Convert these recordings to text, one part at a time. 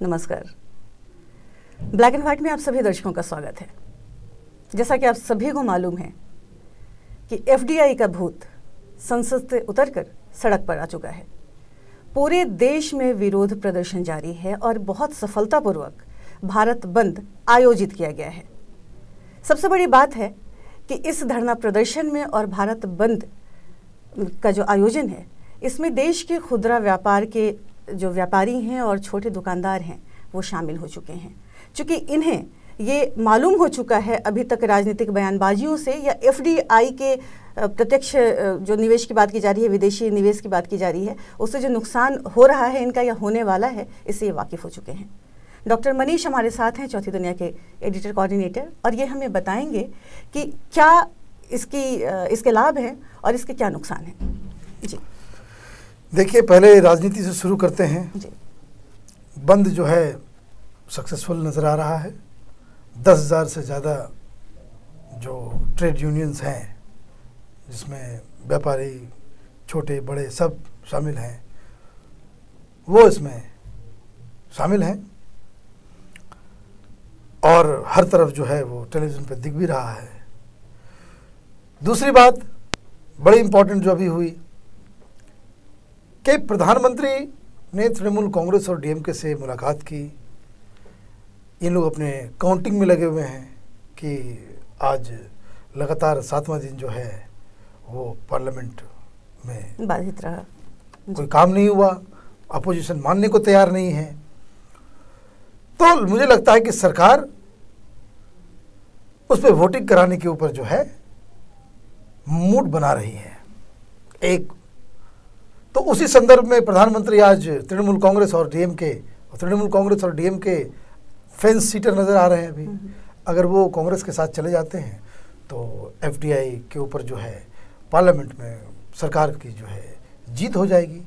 नमस्कार। Black and white में आप सभी दर्शकों का स्वागत है। जैसा कि आप सभी को मालूम है कि एफडीआई का भूत संसद से उतरकर सड़क पर आ चुका है। पूरे देश में विरोध प्रदर्शन जारी है और बहुत सफलतापूर्वक भारत बंद आयोजित किया गया है। सबसे बड़ी बात है कि इस धरना प्रदर्शन में और भारत बंद का जो आयोजन है, इसमें देश के खुदरा व्यापार के जो व्यापारी हैं और छोटे दुकानदार हैं वो शामिल हो चुके हैं। क्योंकि इन्हें ये मालूम हो चुका है अभी तक राजनीतिक बयानबाजियों से या एफडीआई के प्रत्यक्ष जो निवेश की बात की जा रही है, विदेशी निवेश की बात की जा रही है, उससे जो नुकसान हो रहा है इनका या होने वाला है, इससे ये वाकिफ़ हो चुके हैं। डॉक्टर मनीष हमारे साथ हैं, चौथी दुनिया के एडिटर कोऑर्डिनेटर, और ये हमें बताएंगे कि क्या इसके लाभ हैं और इसके क्या नुकसान हैं। जी देखिए, पहले राजनीति से शुरू करते हैं। जी बंद जो है सक्सेसफुल नज़र आ रहा है। 10,000 से ज़्यादा जो ट्रेड यूनियंस हैं, जिसमें व्यापारी छोटे बड़े सब शामिल हैं, वो इसमें शामिल हैं और हर तरफ जो है वो टेलीविज़न पे दिख भी रहा है। दूसरी बात बड़ी इम्पोर्टेंट जो अभी हुई कि प्रधानमंत्री ने तृणमूल कांग्रेस और डीएमके से मुलाकात की। इन लोग अपने काउंटिंग में लगे हुए हैं कि आज लगातार 7वां दिन जो है वो पार्लियामेंट में बाधित रहा, कोई काम नहीं हुआ, अपोजिशन मानने को तैयार नहीं है। तो मुझे लगता है कि सरकार उस पर वोटिंग कराने के ऊपर जो है मूड बना रही है। एक तो उसी संदर्भ में प्रधानमंत्री आज तृणमूल कांग्रेस और डीएमके फेंस सीटर नज़र आ रहे हैं। अभी अगर वो कांग्रेस के साथ चले जाते हैं तो एफडीआई के ऊपर जो है पार्लियामेंट में सरकार की जो है जीत हो जाएगी।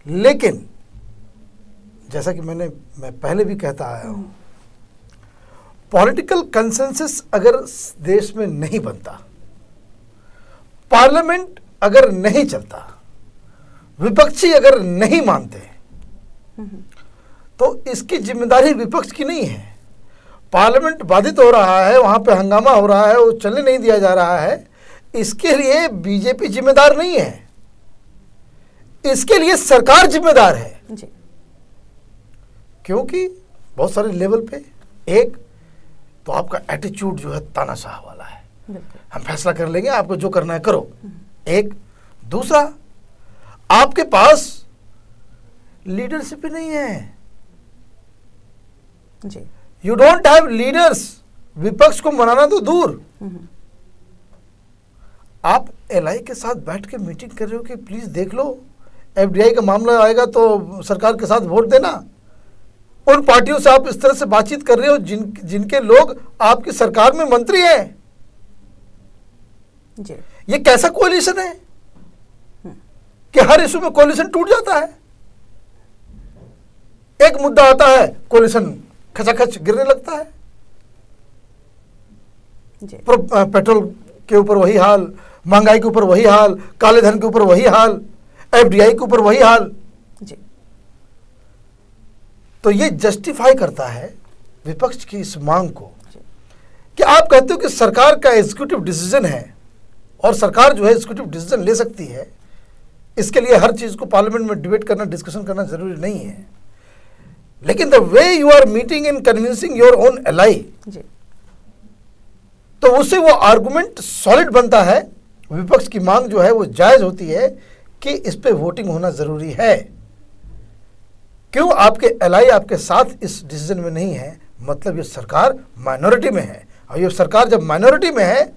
लेकिन जैसा कि मैं पहले भी कहता आया हूँ, पॉलिटिकल कंसेंसस अगर देश में नहीं बनता, पार्लियामेंट अगर नहीं चलता, विपक्षी अगर नहीं मानते, तो इसकी जिम्मेदारी विपक्ष की नहीं है। पार्लियामेंट बाधित हो रहा है, वहाँ पे हंगामा हो रहा है, वो चलने नहीं दिया जा रहा है, इसके लिए बीजेपी जिम्मेदार नहीं है, इसके लिए सरकार जिम्मेदार है जी। क्योंकि बहुत सारे लेवल पे एक तो आपका एटीट्यूड जो है तानाशाह वाला है, हम फैसला कर लेंगे, आपको जो करना है करो। एक दूसरा, आपके पास लीडरशिप ही नहीं है जी। You don't have leaders. विपक्ष को मनाना तो दूर, आप एलआई के साथ बैठ के मीटिंग कर रहे हो कि प्लीज देख लो, एफडीआई का मामला आएगा तो सरकार के साथ वोट देना। उन पार्टियों से आप इस तरह से बातचीत कर रहे हो जिनके लोग आपकी सरकार में मंत्री हैं जी। ये कैसा कोalition है कि हर इशू में कोalition टूट जाता है। एक मुद्दा आता है, कोalition खचाखच गिरने लगता है। जी। पेट्रोल के ऊपर वही हाल, महंगाई के ऊपर वही हाल, काले धन के ऊपर वही हाल, एफडीआई के ऊपर वही हाल जी। तो ये जस्टिफाई करता है विपक्ष की इस मांग को कि आप कहते हो कि सरकार का एग्जीक्यूटिव डिसीजन है और सरकार जो है एग्जीक्यूटिव डिसीजन ले सकती है, इसके लिए हर चीज को पार्लियामेंट में डिबेट करना, डिस्कशन करना जरूरी नहीं है। लेकिन the way you are meeting and convincing your own ally, तो उससे वो आर्गुमेंट सॉलिड बनता है, विपक्ष की मांग जो है वो जायज होती है कि इस पे वोटिंग होना जरूरी है। क्यों आपके एलाई आपके साथ इस डिसीजन में नहीं है, मतलब ये सरकार माइनॉरिटी में है, और ये सरकार जब माइनॉरिटी में है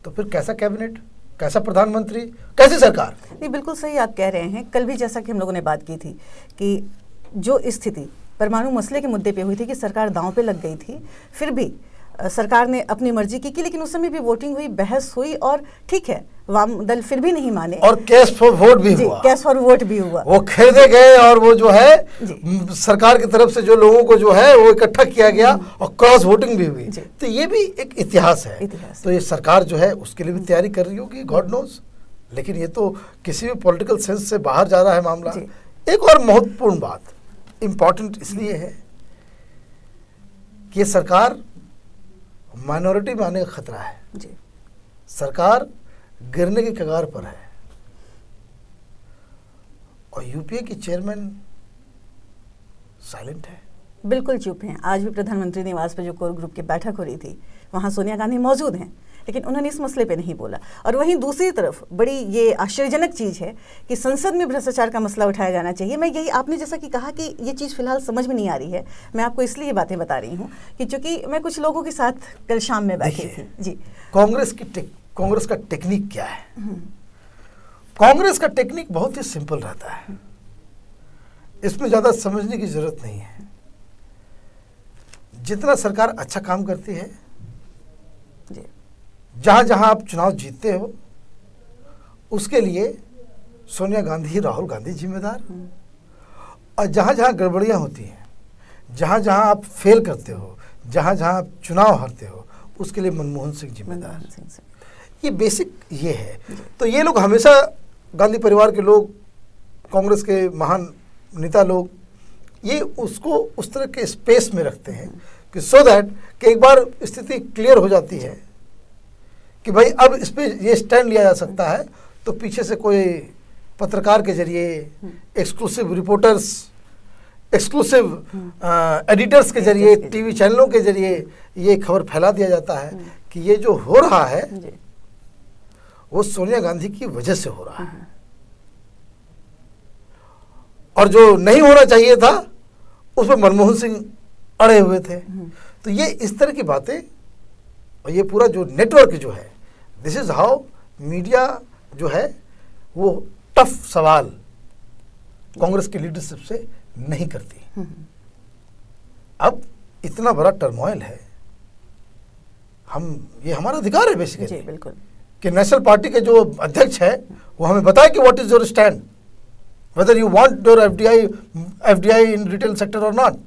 तो फिर कैसा कैबिनेट, कैसा प्रधानमंत्री, कैसी सरकार। नहीं, बिल्कुल सही आप कह रहे हैं। कल भी जैसा कि हम लोगों ने बात की थी कि जो स्थिति परमाणु मसले के मुद्दे पे हुई थी कि सरकार दांव पे लग गई थी, फिर भी सरकार ने अपनी मर्जी की, लेकिन उस समय भी वोटिंग हुई, बहस हुई, और ठीक है, वाम दल फिर भी नहीं माने और कैश फॉर वोट भी हुआ। कैश फॉर वोट भी हुआ, वो खरीदे गए और वो जो है सरकार की तरफ से जो लोगों को जो है वो इकट्ठा किया गया और क्रॉस वोटिंग भी हुई। तो ये भी एक इतिहास है। तो ये सरकार जो है उसके लिए भी तैयारी कर रही होगी, गॉड नोज। लेकिन ये तो किसी भी पॉलिटिकल सेंस से बाहर जा रहा है मामला। एक और महत्वपूर्ण बात, इम्पॉर्टेंट इसलिए है कि ये सरकार माइनॉरिटी में आने का खतरा है, जी, सरकार गिरने की कगार पर है। और यूपीए की चेयरमैन साइलेंट है, बिल्कुल चुप हैं। आज भी प्रधानमंत्री निवास पर जो कोर ग्रुप की बैठक हो रही थी, वहाँ सोनिया गांधी मौजूद हैं, लेकिन उन्होंने इस मसले पे नहीं बोला। और वहीं दूसरी तरफ बड़ी ये आश्चर्यजनक चीज़ है कि संसद में भ्रष्टाचार का मसला उठाया जाना चाहिए। मैं यही, आपने जैसा कि कहा कि ये चीज़ फिलहाल समझ में नहीं आ रही है, मैं आपको इसलिए ये बातें बता रही हूँ कि चूंकि मैं कुछ लोगों के साथ कल शाम में बैठी थी। जी, कांग्रेस का टेक्निक क्या है? कांग्रेस का टेक्निक बहुत ही सिंपल रहता है, इसमें ज़्यादा समझने की जरूरत नहीं है। जितना सरकार अच्छा काम करती है, जी, जहाँ जहाँ आप चुनाव जीतते हो, उसके लिए सोनिया गांधी, राहुल गांधी जिम्मेदार, और जहाँ जहाँ गड़बड़ियाँ होती हैं, जहाँ जहाँ आप फेल करते हो, जहाँ जहाँ आप चुनाव हारते हो, उसके लिए मनमोहन सिंह जिम्मेदार। ये बेसिक ये है। तो ये लोग हमेशा, गांधी परिवार के लोग, कांग्रेस के महान नेता लोग, ये उसको उस तरह के स्पेस में रखते हैं कि सो दैट कि एक बार स्थिति क्लियर हो जाती है कि भाई अब इस पे ये स्टैंड लिया जा सकता है, तो पीछे से कोई पत्रकार के जरिए, एक्सक्लूसिव रिपोर्टर्स, एक्सक्लूसिव एडिटर्स के जरिए, टीवी चैनलों के जरिए ये खबर फैला दिया जाता है कि ये जो हो रहा है वो सोनिया गांधी की वजह से हो रहा है, और जो नहीं होना चाहिए था उसमें मनमोहन सिंह अड़े हुए थे। तो ये इस तरह की बातें, और ये पूरा जो नेटवर्क जो है, दिस इज हाउ मीडिया जो है वो टफ सवाल कांग्रेस की लीडरशिप से नहीं करती। अब इतना बड़ा टर्मोइल है, ये हमारा अधिकार है बेसिकली, बिल्कुल, कि नेशनल पार्टी के जो अध्यक्ष है वो हमें बताए कि what is your stand, whether you want your FDI in retail sector or not,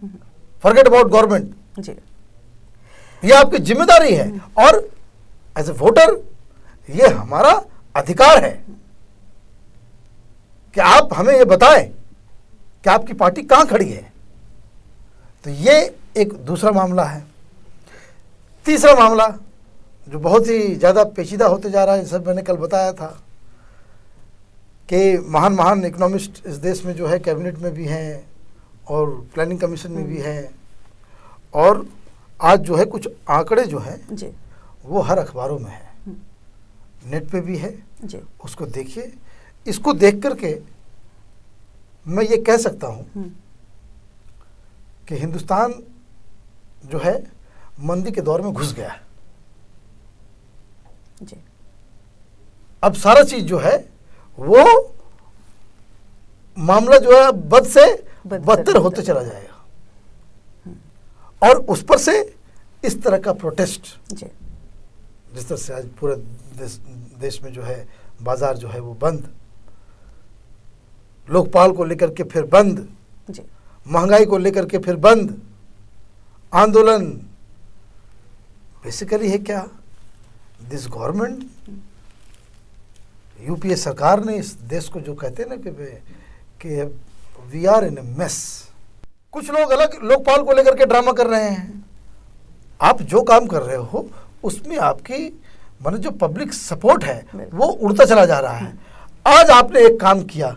forget about government. जी, ये आपकी जिम्मेदारी है, और एज ए वोटर ये हमारा अधिकार है कि आप हमें ये बताएं कि आपकी पार्टी कहाँ खड़ी है। तो ये एक दूसरा मामला है। तीसरा मामला जो बहुत ही ज़्यादा पेचीदा होते जा रहा है, जैसा मैंने कल बताया था कि महान महान इकोनॉमिस्ट इस देश में जो है कैबिनेट में भी हैं और प्लानिंग कमीशन में भी हैं, और आज जो है कुछ आंकड़े जो हैं जी, वो हर अखबारों में है, नेट पे भी है जी, उसको देखिए। इसको देख करके मैं ये कह सकता हूँ कि हिंदुस्तान जो है मंदी के दौर में घुस गया है। जी, अब सारा चीज जो है वो मामला जो है बद से बदतर होते चला जाएगा, और उस पर से इस तरह का प्रोटेस्ट, जिस तरह से आज पूरे देश में जो है बाजार जो है वो बंद, लोकपाल को लेकर के फिर बंद, महंगाई को लेकर के फिर बंद, आंदोलन, बेसिकली है क्या, दिस गवर्नमेंट, यूपीए सरकार ने इस देश को जो कहते हैं ना कि we are in a mess. कुछ लोग अलग लोकपाल को लेकर के ड्रामा कर रहे हैं। आप जो काम कर रहे हो उसमें आपकी माने जो पब्लिक सपोर्ट है वो उड़ता चला जा रहा है। आज आपने एक काम किया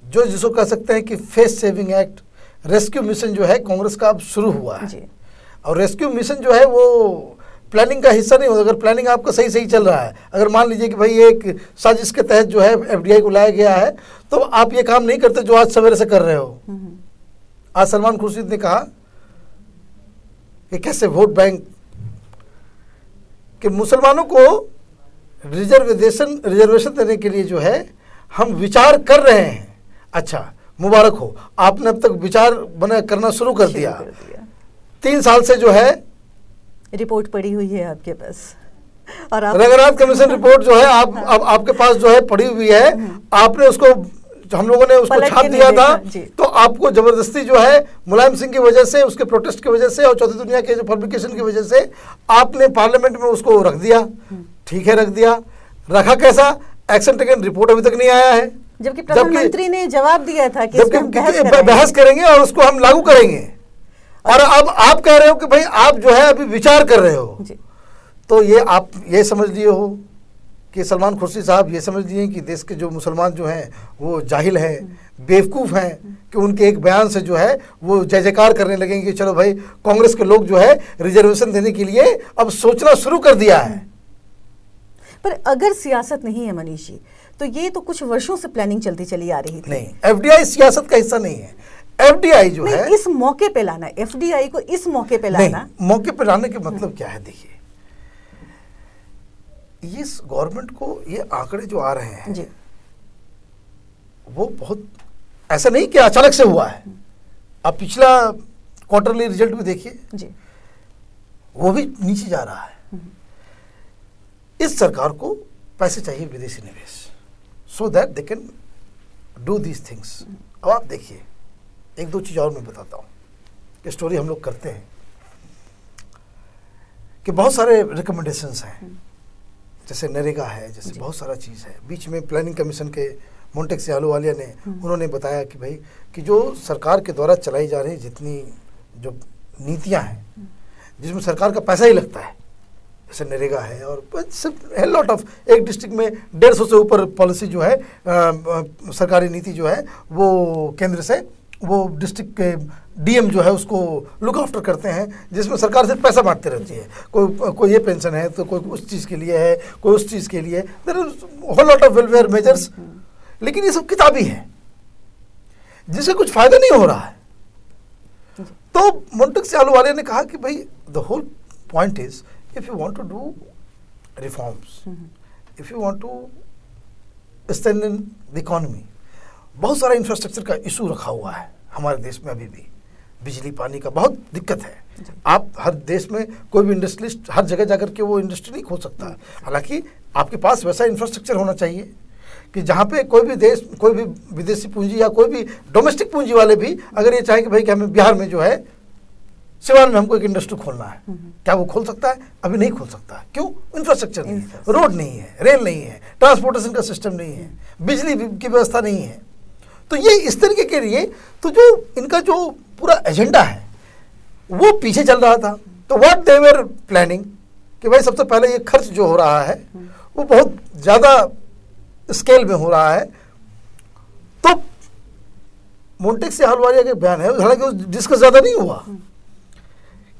जो जिसको कह सकते हैं कि face saving act, rescue mission जो है कांग्रेस का अब शुरू हुआ है, और रेस्क्यू मिशन जो है वो प्लानिंग का हिस्सा नहीं होता। अगर प्लानिंग आपका सही सही चल रहा है, अगर मान लीजिए कि भाई एक साजिश के तहत जो है एफडीआई को लाया गया है, तो आप ये काम नहीं करते जो आज सवेरे से कर रहे हो। आज सलमान खुर्शीद ने कहा कि कैसे वोट बैंक कि मुसलमानों को रिजर्वेशन देने के लिए जो है हम विचार कर रहे हैं। अच्छा, मुबारक हो, आपने अब तक विचार करना शुरू कर दिया। 3 साल से जो है रिपोर्ट पड़ी हुई है आपके पास, और रंगनाथ कमीशन रिपोर्ट जो है आपके पास जो है पड़ी हुई है। आपने उसको, हम लोगों ने उसको छाप दिया था, तो आपको जबरदस्ती जो है मुलायम सिंह की वजह से, उसके प्रोटेस्ट की वजह से और चौथी दुनिया के जो पब्लिकेशन की वजह से आपने पार्लियामेंट में उसको रख दिया। ठीक है, रख दिया, रखा कैसा, एक्शन टेकन, रिपोर्ट अभी तक नहीं आया है, जबकि प्रधानमंत्री ने जवाब दिया था कि बहस करेंगे और उसको हम लागू करेंगे। और अब आप कह रहे हो कि भाई आप जो है अभी विचार कर रहे हो जी। तो ये आप ये समझ लिए हो कि सलमान खुर्शीद साहब ये समझ लिए कि देश के जो मुसलमान जो हैं वो जाहिल हैं, बेवकूफ़ हैं, कि उनके एक बयान से जो है वो जय जयकार करने लगेंगे कि चलो भाई कांग्रेस के लोग जो है रिजर्वेशन देने के लिए अब सोचना शुरू कर दिया है। पर अगर सियासत नहीं है मनीष जी, तो ये तो कुछ वर्षों से प्लानिंग चलती चली आ रही थी। नहीं, एफडीआई सियासत का हिस्सा नहीं है। एफडीआई जो है इस मौके पे लाना, एफडीआई को इस मौके पे लाना, मौके पे लाने के मतलब क्या है? देखिए, इस गवर्नमेंट को ये आंकड़े जो आ रहे हैं जी, वो बहुत ऐसा नहीं कि अचानक से हुआ है। आप पिछला क्वार्टरली रिजल्ट भी देखिए जी, वो भी नीचे जा रहा है। इस सरकार को पैसे चाहिए विदेशी निवेश, so that they can do these things. अब आप देखिए, एक दो चीज़ और मैं बताता हूँ कि स्टोरी हम लोग करते हैं कि बहुत सारे रिकमेंडेशंस हैं, जैसे नरेगा है, जैसे बहुत सारा चीज़ है। बीच में प्लानिंग कमीशन के मोन्टेक अहलूवालिया ने उन्होंने बताया कि भाई कि जो सरकार के द्वारा चलाई जा रही जितनी जो नीतियां हैं जिसमें सरकार का पैसा ही लगता है, जैसे नरेगा है और सिर्फ लॉट ऑफ, एक डिस्ट्रिक्ट में 150 से ऊपर पॉलिसी जो है सरकारी नीति जो है वो केंद्र से वो डिस्ट्रिक्ट के डीएम जो है उसको लुक आफ्टर करते हैं, जिसमें सरकार सिर्फ पैसा बांटती रहती है। कोई ये पेंशन है तो कोई उस चीज़ के लिए है, कोई उस चीज़ के लिए, there is whole lot of welfare measures. लेकिन ये सब किताबी है जिससे कुछ फायदा नहीं हो रहा है। तो मोन्टेक अहलूवालिया ने कहा कि भाई the whole point is, if you want to do reforms, if you want to strengthen the economy, बहुत सारा इंफ्रास्ट्रक्चर का इशू रखा हुआ है हमारे देश में। अभी भी बिजली पानी का बहुत दिक्कत है। आप हर देश में कोई भी इंडस्ट्रियलिस्ट हर जगह जाकर के वो इंडस्ट्री नहीं खोल सकता। हालांकि आपके पास वैसा इंफ्रास्ट्रक्चर होना चाहिए कि जहाँ पे कोई भी देश, कोई भी विदेशी पूंजी या कोई भी डोमेस्टिक पूंजी वाले भी अगर ये चाहे कि भाई कि हमें बिहार में जो है सिवान में हमको एक इंडस्ट्री खोलना है, क्या वो खोल सकता है? अभी नहीं खोल सकता। क्यों? इंफ्रास्ट्रक्चर नहीं है, रोड नहीं है, रेल नहीं है, ट्रांसपोर्टेशन का सिस्टम नहीं है, बिजली की व्यवस्था नहीं है। तो ये इस तरीके के लिए तो जो इनका जो पूरा एजेंडा है वो पीछे चल रहा था। तो व्हाट दे वर प्लानिंग कि भाई सबसे पहले ये खर्च जो हो रहा है वो बहुत ज़्यादा स्केल में हो रहा है। तो मोन्टेक अहलूवालिया के बयान है, हालांकि वो डिस्कस ज़्यादा नहीं हुआ,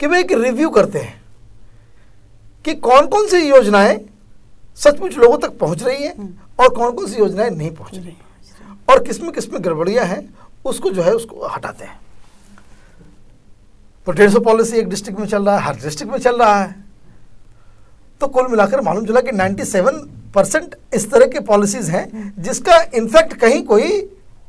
कि वे एक रिव्यू करते हैं कि कौन कौन सी योजनाएं सचमुच लोगों तक पहुंच रही हैं और कौन कौन सी योजनाएं नहीं पहुंच रही हैं, और किसमें गड़बड़ियां हैं उसको जो है उसको हटाते हैं। तो 150 पॉलिसी एक डिस्ट्रिक्ट में चल रहा है, हर डिस्ट्रिक्ट में चल रहा है। तो कुल मिलाकर मालूम चला कि 97% इस तरह के पॉलिसीज हैं जिसका इनफैक्ट कहीं कोई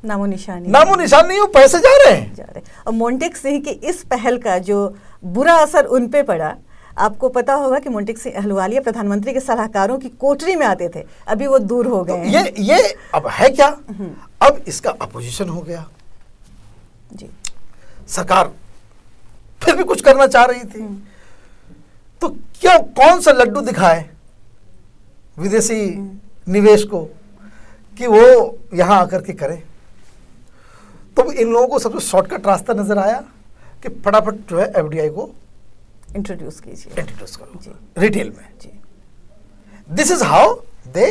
नामो निशान नहीं, वो पैसे जा रहे हैं। और मोन्टेक सिंह की इस पहल का जो बुरा असर उन पे पड़ा, आपको पता होगा कि मोन्टेक अहलूवालिया प्रधानमंत्री के सलाहकारों की कोठरी में आते थे, अभी वो दूर हो गए हैं। ये अब है क्या? अब इसका अपोजिशन हो गया जी। सरकार फिर भी कुछ करना चाह रही थी, तो क्या कौन सा लड्डू दिखाए विदेशी निवेश को कि वो यहां आकर के करे? तो इन लोगों को सबसे शॉर्टकट रास्ता नजर आया कि फटाफट जो है एफडीआई को इंट्रोड्यूस करो जी, रिटेल में जी। This is how they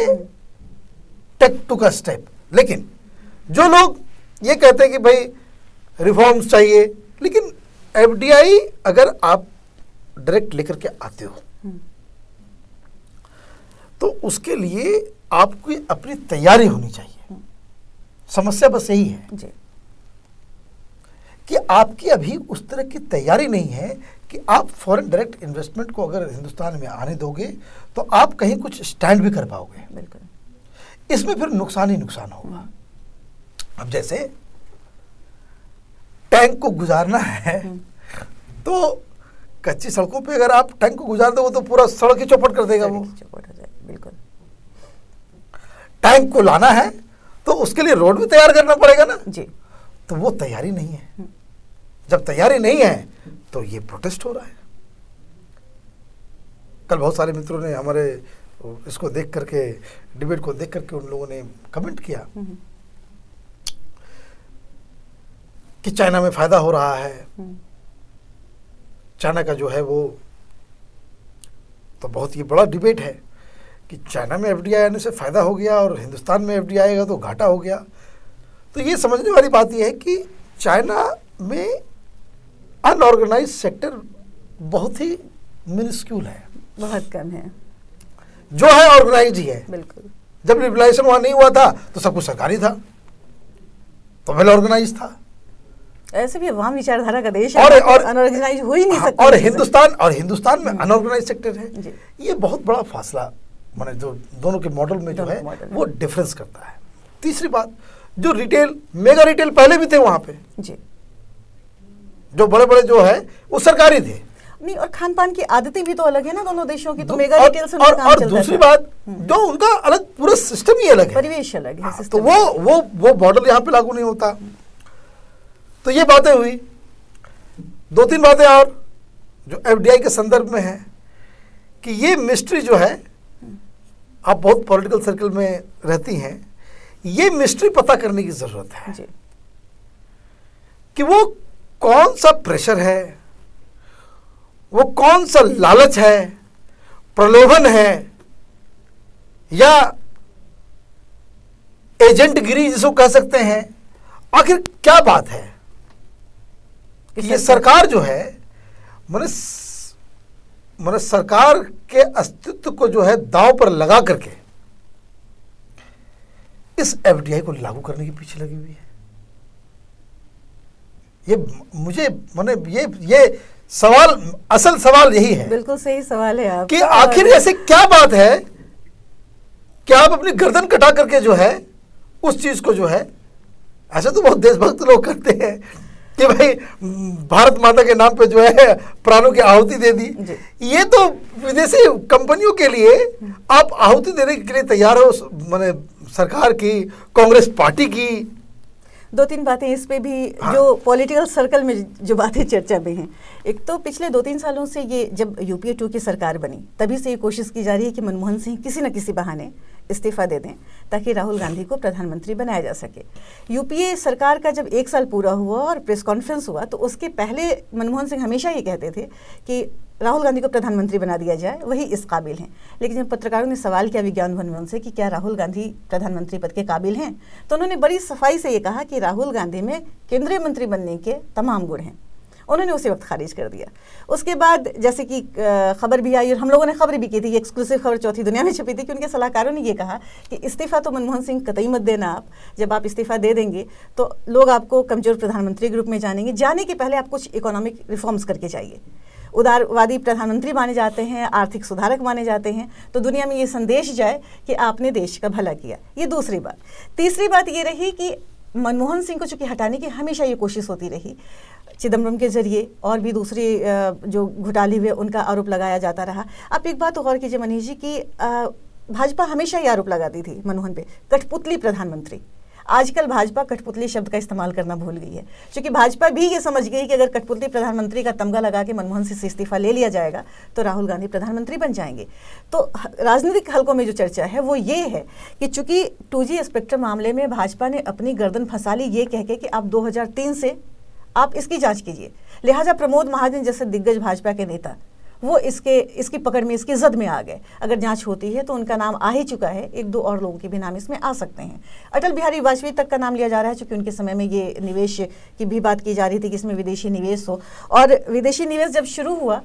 took a step. लेकिन जो लोग ये कहते हैं कि भाई रिफॉर्म्स चाहिए, लेकिन एफडीआई अगर आप डायरेक्ट लेकर के आते हो तो उसके लिए आपकी अपनी तैयारी होनी चाहिए। समस्या बस यही है जी। कि आपकी अभी उस तरह की तैयारी नहीं है कि आप फॉरेन डायरेक्ट इन्वेस्टमेंट को अगर हिंदुस्तान में आने दोगे तो आप कहीं कुछ स्टैंड भी कर पाओगे। बिल्कुल। इसमें फिर नुकसान ही नुकसान होगा। अब जैसे टैंक को गुजारना है तो कच्ची सड़कों पे अगर आप टैंक को गुजार दो तो पूरा सड़क ही चौपट कर देगा वो। बिल्कुल। टैंक को लाना है तो उसके लिए रोड भी तैयार करना पड़ेगा ना जी। तो वो तैयारी नहीं है। जब तैयारी नहीं है तो ये प्रोटेस्ट हो रहा है। कल बहुत सारे मित्रों ने हमारे इसको देख करके, डिबेट को देख करके उन लोगों ने कमेंट किया कि चाइना में फायदा हो रहा है, चाइना का जो है वो तो बहुत ही बड़ा डिबेट है कि चाइना में एफडीआई आने से फ़ायदा हो गया और हिंदुस्तान में एफडीआई आएगा तो घाटा हो गया। तो ये समझने वाली बात ये है कि चाइना में अनऑर्गेनाइज सेक्टर बहुत ही मिनिस्क्यूल है, बहुत कम है, जो है ऑर्गेनाइज ही है। बिल्कुल। जब लिबरलाइजेशन वहाँ नहीं हुआ था तो सब कुछ सरकारी था, तो वेल ऑर्गेनाइज था। ऐसे भी अवाम विचारधारा का देश है और अनऑर्गेनाइज हो ही नहीं सकता। और हिंदुस्तान में अनऑर्गेनाइज सेक्टर है। ये बहुत बड़ा फासला माने जो दोनों के मॉडल में जो है वो डिफरेंस करता है। तीसरी बात, जो रिटेल मेगा रिटेल पहले भी थे वहाँ पे जी, जो बड़े बड़े जो है वो सरकारी थे। नहीं, और खान पान की आदतें भी तो अलग है ना दोनों देशों की। तो मेगा रिटेल से उनका काम और चलता दूसरी था। बात, जो उनका अलग पूरा सिस्टम ही अलग है, परिवेश अलग है, तो सिस्टम वो मॉडल यहाँ पे लागू नहीं होता। तो ये बातें हुई। दो तीन बातें और जो एफडीआई के संदर्भ में है कि ये मिस्ट्री जो है, आप बहुत पॉलिटिकल सर्कल में रहती हैं, ये मिस्ट्री पता करने की जरूरत है जी। कि वो कौन सा प्रेशर है, वो कौन सा लालच है, प्रलोभन है, या एजेंटगिरी जिसको कह सकते हैं। आखिर क्या बात है कि ये सरकार जो है माने सरकार के अस्तित्व को जो है दांव पर लगा करके इस एफडीआई को लागू करने के पीछे लगी हुई है। ये मुझे माने ये सवाल, असल सवाल यही है। बिल्कुल सही सवाल है आप कि आखिर ऐसे क्या बात है कि आप अपनी गर्दन कटा करके जो है उस चीज को जो है, ऐसे तो बहुत देशभक्त लोग करते हैं कि भाई भारत माता के नाम पे जो है प्राणों की आहुति दे दी। ये तो विदेशी कंपनियों के लिए आप आहुति देने के लिए तैयार हो, माने सरकार की, कांग्रेस पार्टी की। दो तीन बातें इस पे भी जो पॉलिटिकल सर्कल में जो बातें चर्चा में हैं। एक तो पिछले 2-3 सालों से ये जब यूपीए 2 की सरकार बनी तभी से ये कोशिश की जा रही है कि मनमोहन सिंह किसी न किसी बहाने इस्तीफा दे दें ताकि राहुल गांधी को प्रधानमंत्री बनाया जा सके। यूपीए सरकार का जब 1 साल पूरा हुआ और प्रेस कॉन्फ्रेंस हुआ तो उसके पहले मनमोहन सिंह हमेशा ये कहते थे कि राहुल गांधी को प्रधानमंत्री बना दिया जाए, वही इस काबिल हैं। लेकिन जब पत्रकारों ने सवाल किया विज्ञान भवन में उनसे कि क्या राहुल गांधी प्रधानमंत्री पद के काबिल हैं, तो उन्होंने बड़ी सफाई से ये कहा कि राहुल गांधी में केंद्रीय मंत्री बनने के तमाम गुण हैं। उन्होंने उसी वक्त खारिज कर दिया। उसके बाद जैसे कि खबर भी आई और हम लोगों ने खबर भी की थी, एक्सक्लूसिव खबर चौथी दुनिया में छपी थी कि उनके सलाहकारों ने ये कहा कि इस्तीफा तो मनमोहन सिंह कतई मत देना आप। जब आप इस्तीफा दे देंगे तो लोग आपको कमजोर प्रधानमंत्री ग्रुप में जानेंगे। जाने के पहले आप कुछ इकोनॉमिक रिफॉर्म्स करके जाइए। उदारवादी प्रधानमंत्री माने जाते हैं, आर्थिक सुधारक माने जाते हैं, तो दुनिया में ये संदेश जाए कि आपने देश का भला किया। ये दूसरी बात। तीसरी बात ये रही कि मनमोहन सिंह को चूंकि हटाने की हमेशा ये कोशिश होती रही, चिदम्बरम के जरिए और भी दूसरे जो घोटाले हुए उनका आरोप लगाया जाता रहा। आप एक बात गौर कीजिए मनीष जी कि भाजपा हमेशा ये आरोप लगाती थी मनमोहन पे, कठपुतली प्रधानमंत्री। आजकल भाजपा कठपुतली शब्द का इस्तेमाल करना भूल गई है, क्योंकि भाजपा भी ये समझ गई कि अगर कठपुतली प्रधानमंत्री का तमगा लगा के मनमोहन सिंह से इस्तीफा ले लिया जाएगा तो राहुल गांधी प्रधानमंत्री बन जाएंगे। तो राजनीतिक हलकों में जो चर्चा है वो ये है कि चूंकि 2G स्पेक्ट्रम मामले में भाजपा ने अपनी गर्दन फंसा ली ये कह के कि आप 2003 से आप इसकी जांच कीजिए, लिहाजा प्रमोद महाजन जैसे दिग्गज भाजपा के नेता वो इसकी पकड़ में, इसकी जद में आ गए। अगर जांच होती है तो उनका नाम आ ही चुका है, 1-2 और लोगों के भी नाम इसमें आ सकते हैं। अटल बिहारी वाजपेयी तक का नाम लिया जा रहा है, क्योंकि उनके समय में ये निवेश की भी बात की जा रही थी कि इसमें विदेशी निवेश हो, और विदेशी निवेश जब शुरू हुआ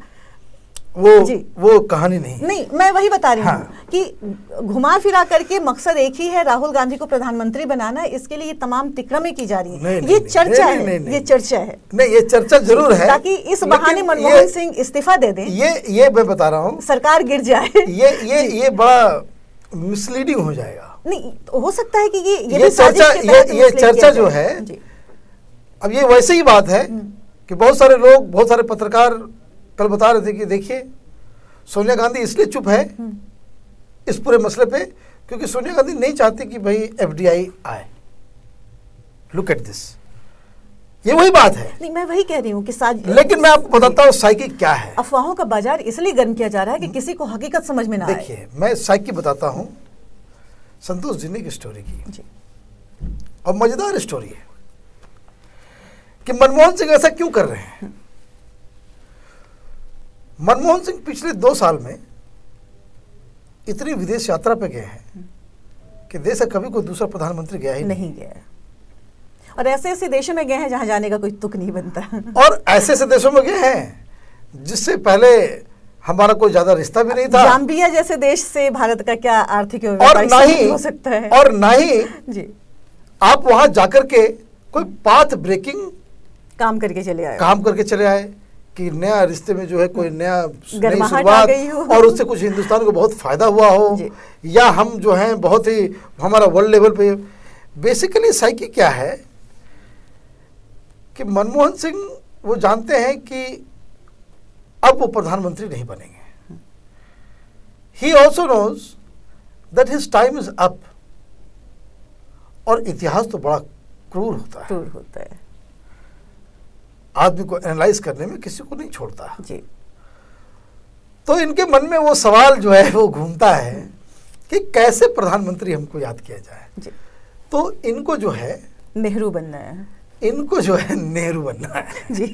वो कहानी नहीं, मैं वही बता रही हूँ कि घुमा फिरा करके मकसद एक ही है, राहुल गांधी को प्रधानमंत्री बनाना। इसके लिए तमाम तिक्रमें की जा रही है। ये चर्चा है, ये चर्चा है। नहीं, ये चर्चा जरूर है, ताकि इस बहाने मनमोहन सिंह इस्तीफा दे दें। ये मैं बता रहा हूँ, सरकार गिर जाए। ये बड़ा मिसलीडिंग हो जाएगा। नहीं, हो सकता है कि ये चर्चा जो है, अब ये वैसे ही बात है कि बहुत सारे लोग, बहुत सारे पत्रकार कल बता रहे थे कि देखिए सोनिया गांधी इसलिए चुप है इस पूरे मसले पे क्योंकि सोनिया गांधी नहीं चाहती कि भाई एफडीआई आए। लुक एट दिस, ये वही बात है। नहीं, मैं वही कह रही हूँ कि लेकिन मैं आपको बताता हूँ साइकी क्या है। अफवाहों का बाजार इसलिए गर्म किया जा रहा है कि किसी को हकीकत समझ में ना आए। देखिए, मैं साइकी बताता हूँ संतोष जिन्नी की स्टोरी की, और मजेदार स्टोरी है कि मनमोहन सिंह ऐसा क्यों कर रहे हैं। मनमोहन सिंह पिछले 2 साल में इतनी विदेश यात्रा पे गए हैं कि देश का कभी कोई दूसरा प्रधानमंत्री गया ही नहीं गया, और ऐसे ऐसे देशों में गए हैं जहां जाने का कोई तुक नहीं बनता। और ऐसे ऐसे देशों में गए हैं जिससे पहले हमारा कोई ज्यादा रिश्ता भी नहीं था। जाम्बिया जैसे देश से भारत का क्या आर्थिक और ना ही हो सकता है, और ना ही जी आप वहां जाकर के कोई पाथ ब्रेकिंग काम करके चले आए कि नया रिश्ते में जो है कोई नई गर्माहट शुरुआत आ गई हो और उससे कुछ हिंदुस्तान को बहुत फायदा हुआ हो, या हम जो हैं बहुत ही हमारा वर्ल्ड लेवल पे। बेसिकली साइकी क्या है कि मनमोहन सिंह वो जानते हैं कि अब वो प्रधानमंत्री नहीं बनेंगे। He also knows that his time is up. और इतिहास तो बड़ा क्रूर होता है, आदमी को एनालाइज करने में किसी को नहीं छोड़ता जी। तो इनके मन में वो सवाल जो है वो घूमता है कि कैसे प्रधानमंत्री हमको याद किया जाए जी। तो इनको जो है नेहरू बनना है, इनको जो है नेहरू बनना है जी।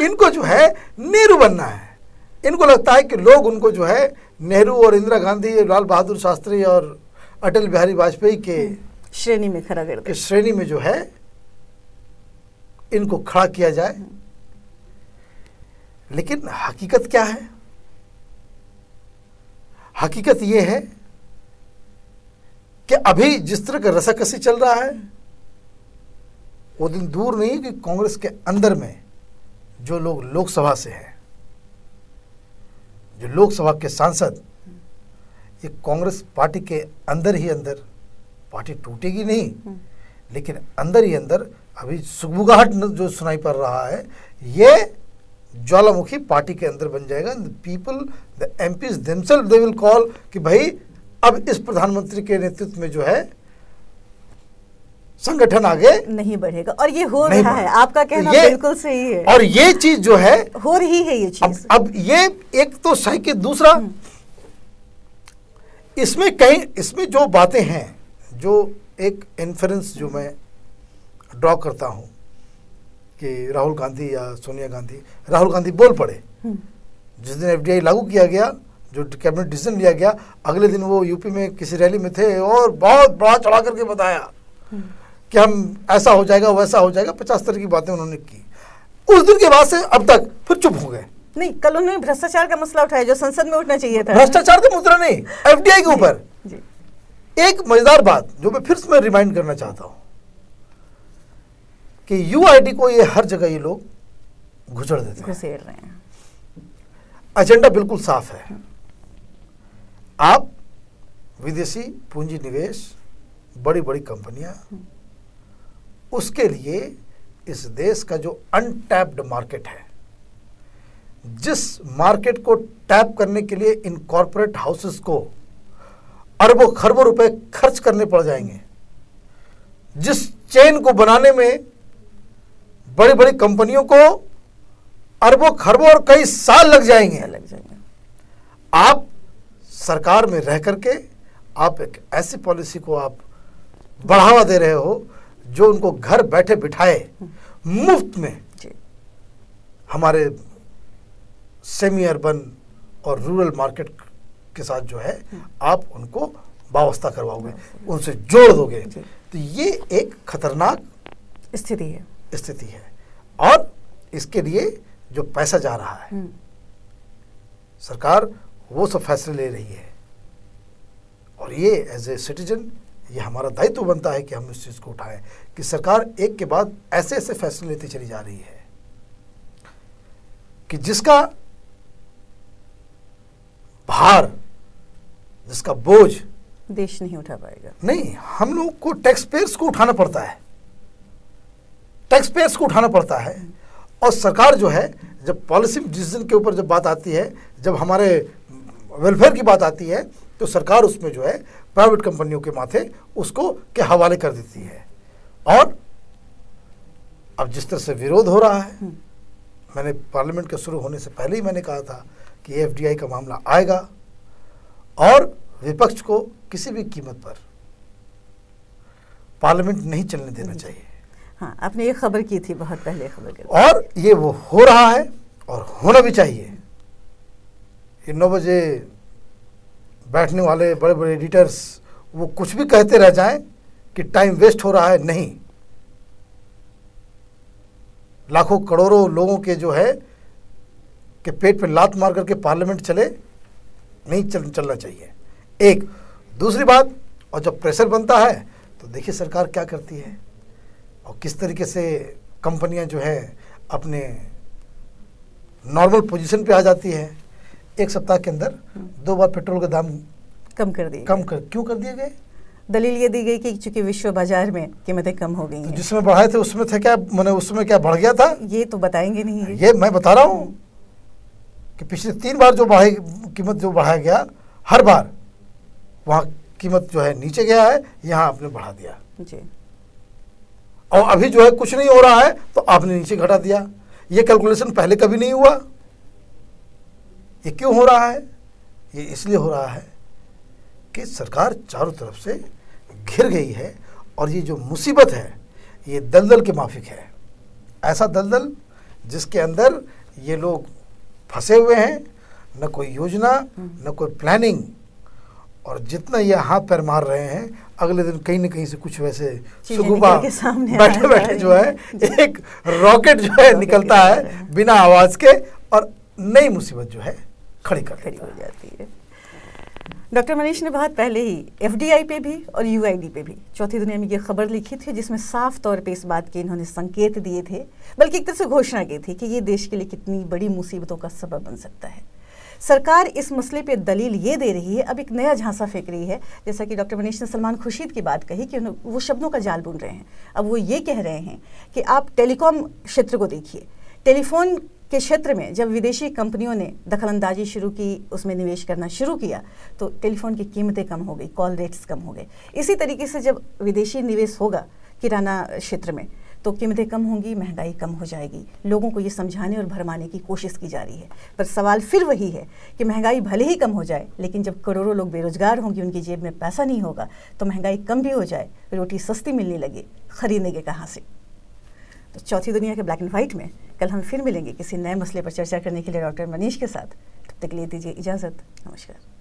इनको जो है नेहरू बनना है। इनको लगता है कि लोग उनको जो है नेहरू और इंदिरा गांधी, लाल बहादुर शास्त्री और अटल बिहारी वाजपेयी के श्रेणी में खड़ा कर दे, श्रेणी में जो है इनको खड़ा किया जाए। लेकिन हकीकत क्या है? हकीकत ये है कि अभी जिस तरह का रसाकसी चल रहा है वो दिन दूर नहीं कि कांग्रेस के अंदर में जो लोग लोकसभा से हैं, जो लोकसभा के सांसद, ये कांग्रेस पार्टी के अंदर ही अंदर, पार्टी टूटेगी नहीं लेकिन अंदर ही अंदर अभी सुगबुगाहट जो सुनाई पड़ रहा है, ये ज्वालामुखी पार्टी के अंदर बन जाएगा। People, the MPs themselves they will call कि भाई अब इस प्रधानमंत्री के नेतृत्व में जो है संगठन आगे नहीं बढ़ेगा। और ये हो रहा है, आपका कहना बिल्कुल सही है। और ये चीज जो है हो रही है ये चीज। अब ये एक तो सही के दूसरा इसमें जो बातें हैं, जो एक इन्फ्रेंस जो मैं ड्रॉ करता हूं कि राहुल गांधी या सोनिया गांधी, राहुल गांधी बोल पड़े जिस दिन एफडीआई लागू किया गया, जो कैबिनेट डिसीजन लिया गया, अगले दिन वो यूपी में किसी रैली में थे और बहुत बड़ा चढ़ा करके बताया कि हम ऐसा हो जाएगा वैसा हो जाएगा, 50 तरह की बातें उन्होंने की। उस दिन के बाद से अब तक फिर चुप हो गए। नहीं, कल उन्होंने भ्रष्टाचार का मसला उठाया जो संसद में उठना चाहिए था। भ्रष्टाचार का मुद्दा नहीं, एफडीआई के ऊपर एक मजेदार बात जो मैं फिर से रिमाइंड करना चाहता हूं कि यूआईडी को ये हर जगह ये लोग घुसेड़ देते घुसेड़ रहे हैं। एजेंडा बिल्कुल साफ है। आप विदेशी पूंजी निवेश, बड़ी बड़ी कंपनियां, उसके लिए इस देश का जो अनटैप्ड मार्केट है, जिस मार्केट को टैप करने के लिए इन कॉर्पोरेट हाउसेस को अरबों खरबों रुपए खर्च करने पड़ जाएंगे, जिस चेन को बनाने में बड़ी बड़ी कंपनियों को अरबों खरबों और कई साल लग जाएंगे, आप सरकार में रह करके आप एक ऐसी पॉलिसी को आप बढ़ावा दे रहे हो जो उनको घर बैठे बिठाए मुफ्त में हमारे सेमी अर्बन और रूरल मार्केट के साथ जो है आप उनको वाबस्ता करवाओगे, उनसे जोड़ दोगे। तो ये एक खतरनाक स्थिति है और इसके लिए जो पैसा जा रहा है, सरकार वो सब फैसले ले रही है और ये एज ए सिटीजन ये हमारा दायित्व बनता है कि हम इस चीज़ को उठाएं कि सरकार एक के बाद ऐसे ऐसे फैसले लेती चली जा रही है कि जिसका भार, जिसका बोझ देश नहीं उठा पाएगा। नहीं, हम लोग को टैक्स पेयर्स को उठाना पड़ता है, टैक्स पेयर्स को उठाना पड़ता है। और सरकार जो है जब पॉलिसी डिसीजन के ऊपर जब बात आती है, जब हमारे वेलफेयर की बात आती है, तो सरकार उसमें जो है प्राइवेट कंपनियों के माथे उसको के हवाले कर देती है। और अब जिस तरह से विरोध हो रहा है, मैंने पार्लियामेंट के शुरू होने से पहले ही मैंने कहा था कि एफडीआई का मामला आएगा और विपक्ष को किसी भी कीमत पर पार्लियामेंट नहीं चलने देना चाहिए। हाँ, आपने ये खबर की थी बहुत पहले खबर की। और ये वो हो रहा है और होना भी चाहिए। ये 9 बजे बैठने वाले बड़े बड़े एडिटर्स वो कुछ भी कहते रह जाएं कि टाइम वेस्ट हो रहा है, नहीं। लाखों करोड़ों लोगों के जो है कि पेट पे लात मार करके पार्लियामेंट चले, नहीं चलना चाहिए। एक दूसरी बात, और जब प्रेशर बनता है तो देखिए सरकार क्या करती है और किस तरीके से कंपनियां जो है अपने नॉर्मल पोजीशन पे आ जाती है। एक सप्ताह के अंदर 2 बार पेट्रोल के दाम कम कर दिए, क्यों कर दिए गए? दलील ये दी गई कि चूंकि विश्व बाजार में कीमतें कम हो गई तो हैं। जिसमें बढ़ाए थे उसमें थे क्या, मैंने उसमें क्या बढ़ गया था? ये तो बताएंगे नहीं। ये मैं बता रहा हूँ कि पिछले 3 बार जो कीमत जो बढ़ाया गया, हर बार वहाँ कीमत जो है नीचे गया है, यहाँ आपने बढ़ा दिया जी। और अभी जो है कुछ नहीं हो रहा है तो आपने नीचे घटा दिया। ये कैलकुलेशन पहले कभी नहीं हुआ। ये क्यों हो रहा है? ये इसलिए हो रहा है कि सरकार चारों तरफ से घिर गई है और ये जो मुसीबत है ये दलदल के माफिक है। ऐसा दलदल जिसके अंदर ये लोग फंसे हुए हैं, न कोई योजना न कोई प्लानिंग, और जितना ये हाथ पैर मार रहे हैं अगले दिन कहीं न कहीं से कुछ वैसे सुगुबा बैठे बैठे जो है एक रॉकेट जो है निकलता है बिना आवाज के और नई मुसीबत जो है खड़ी हो जाती है। डॉक्टर मनीष ने बहुत पहले ही एफडीआई पे भी और यूआईडी पे भी चौथी दुनिया में ये खबर लिखी थी, जिसमें साफ तौर पे इस बात के इन्होंने संकेत दिए थे, बल्कि एक तरह से घोषणा की थी कि ये देश के लिए कितनी बड़ी मुसीबतों का सबब बन सकता है। सरकार इस मसले पे दलील ये दे रही है, अब एक नया झांसा फेंक रही है। जैसा कि डॉक्टर मनीष ने सलमान खुर्शीद की बात कही कि वो शब्दों का जाल बुन रहे हैं। अब वो ये कह रहे हैं कि आप टेलीकॉम क्षेत्र को देखिए, टेलीफोन के क्षेत्र में जब विदेशी कंपनियों ने दखलंदाजी शुरू की, उसमें निवेश करना शुरू किया तो टेलीफोन की कीमतें कम हो गई, कॉल रेट्स कम हो गए। इसी तरीके से जब विदेशी निवेश होगा किराना क्षेत्र में तो कीमतें कम होंगी, महंगाई कम हो जाएगी। लोगों को ये समझाने और भरमाने की कोशिश की जा रही है, पर सवाल फिर वही है कि महंगाई भले ही कम हो जाए, लेकिन जब करोड़ों लोग बेरोजगार होंगे, उनकी जेब में पैसा नहीं होगा, तो महंगाई कम भी हो जाए, रोटी सस्ती मिलने लगे, खरीदेंगे कहाँ से? तो चौथी दुनिया के ब्लैक एंड व्हाइट में कल हम फिर मिलेंगे किसी नए मसले पर चर्चा करने के लिए डॉक्टर मनीष के साथ। तब तक के लिए दीजिए इजाज़त। नमस्कार।